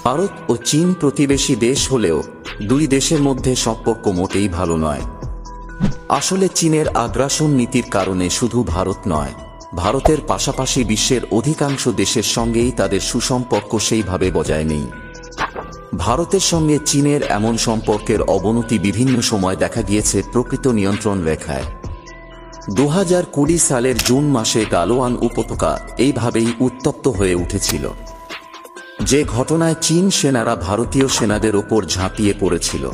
ভারত ও চীন প্রতিবেশী দেশ হলেও দুই দেশের মধ্যে সম্পর্ক মোটেই ভালো নয়। আসলে চীনের আগ্রাসন নীতির কারণে শুধু ভারত নয়, ভারতের পাশাপাশি বিশ্বের অধিকাংশ দেশের সঙ্গেই তাদের সুসম্পর্ক সেইভাবে বজায় নেই। ভারতের সঙ্গে চীনের এমন সম্পর্কের অবনতি বিভিন্ন সময় দেখা গিয়েছে প্রকৃত নিয়ন্ত্রণ রেখায়। 2020 সালের জুন মাসে গালোয়ান উপত্যকা এইভাবেই উত্তপ্ত হয়ে উঠেছিল, যে ঘটনায় চীন সেনারা ভারতীয় সেনাদের ওপর ঝাঁপিয়ে পড়েছিল।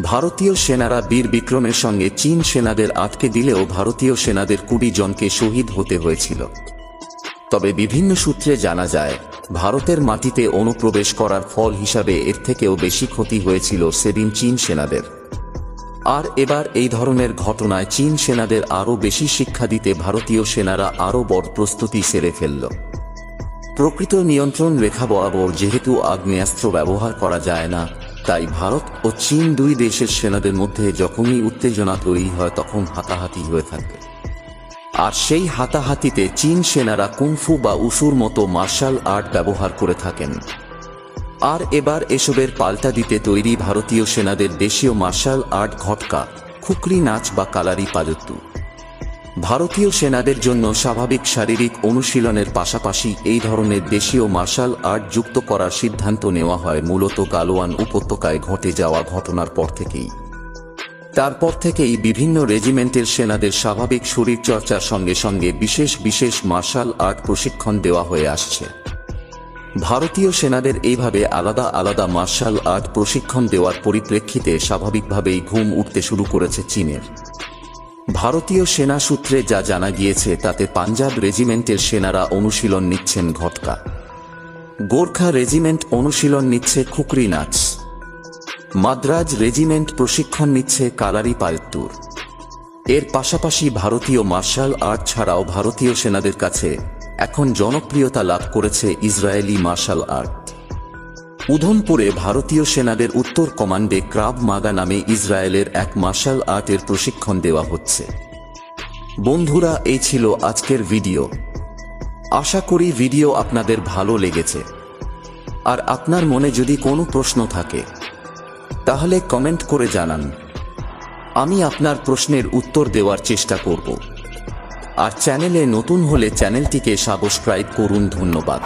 ভারতীয় সেনারা বীর বিক্রমের সঙ্গে চীন সেনাদের আটকে দিলেও ভারতীয় সেনাদের 20 জনকে শহীদ হতে হয়েছিল। তবে বিভিন্ন সূত্রে জানা যায়, ভারতের মাটিতে অনুপ্রবেশ করার ফল হিসাবে এর থেকেও বেশি ক্ষতি হয়েছিল সেদিন চীন সেনাদের। আর এবার এই ধরনের ঘটনায় চীন সেনাদের আরও বেশি শিক্ষা দিতে ভারতীয় সেনারা আরও বড় প্রস্তুতি সেরে ফেলল। প্রকৃত নিয়ন্ত্রণ রেখা বরাবর যেহেতু আগ্নেয়াস্ত্র ব্যবহার করা যায় না, তাই ভারত ও চীন দুই দেশের সেনাদের মধ্যে যখনই উত্তেজনা তৈরি হয় তখন হাতাহাতি হয়ে থাকে। আর সেই হাতাহাতিতে চীন সেনারা কুংফু বা উসুর মতো মার্শাল আর্ট ব্যবহার করে থাকেন। আর এবার এসবের পাল্টা দিতে তৈরি ভারতীয় সেনাদের দেশীয় মার্শাল আর্ট ঘটকা, খুকরি নাচ বা কালারি পাজত্তু। ভারতীয় সেনাদের জন্য স্বাভাবিক শারীরিক অনুশীলনের পাশাপাশি এই ধরনের দেশীয় মার্শাল আর্ট যুক্ত করার সিদ্ধান্ত নেওয়া হয় মূলত গালোয়ান উপত্যকায় ঘটে যাওয়া ঘটনার পর থেকেই। তারপর থেকেই বিভিন্ন রেজিমেন্টের সেনাদের স্বাভাবিক শরীরচর্চার সঙ্গে সঙ্গে বিশেষ বিশেষ মার্শাল আর্ট প্রশিক্ষণ দেওয়া হয়ে আসছে। ভারতীয় সেনাদের এইভাবে আলাদা আলাদা মার্শাল আর্ট প্রশিক্ষণ দেওয়ার পরিপ্রেক্ষিতে স্বাভাবিকভাবেই ঘুম উঠতে শুরু করেছে চীনের। ভারতীয় সেনা সূত্রে যা জানা গিয়েছে তাতে পাঞ্জাব রেজিমেন্টের সেনারা অনুশীলন নিচ্ছেন ঘটকা, গোর্খা রেজিমেন্ট অনুশীলন নিচ্ছে খুকরি নাচ, মাদ্রাজ রেজিমেন্ট প্রশিক্ষণ নিচ্ছে কালারি পায়ত্তুর। এর পাশাপাশি ভারতীয় মার্শাল আর্ট ছাড়াও ভারতীয় সেনাদের কাছে এখন জনপ্রিয়তা লাভ করেছে ইসরায়েলি মার্শাল আর্ট। উধমপুরে ভারতীয় সেনাদের উত্তর কমান্ডে ক্রাভ মাগা নামে ইসরায়েলের এক মার্শাল আর্টের প্রশিক্ষণ দেওয়া হচ্ছে। বন্ধুরা, এই ছিল আজকের ভিডিও। আশা করি ভিডিও আপনাদের ভালো লেগেছে। আর আপনার মনে যদি কোনো প্রশ্ন থাকে তাহলে কমেন্ট করে জানান, আমি আপনার প্রশ্নের উত্তর দেওয়ার চেষ্টা করব। আর চ্যানেলে নতুন হলে চ্যানেলটিকে সাবস্ক্রাইব করুন। ধন্যবাদ।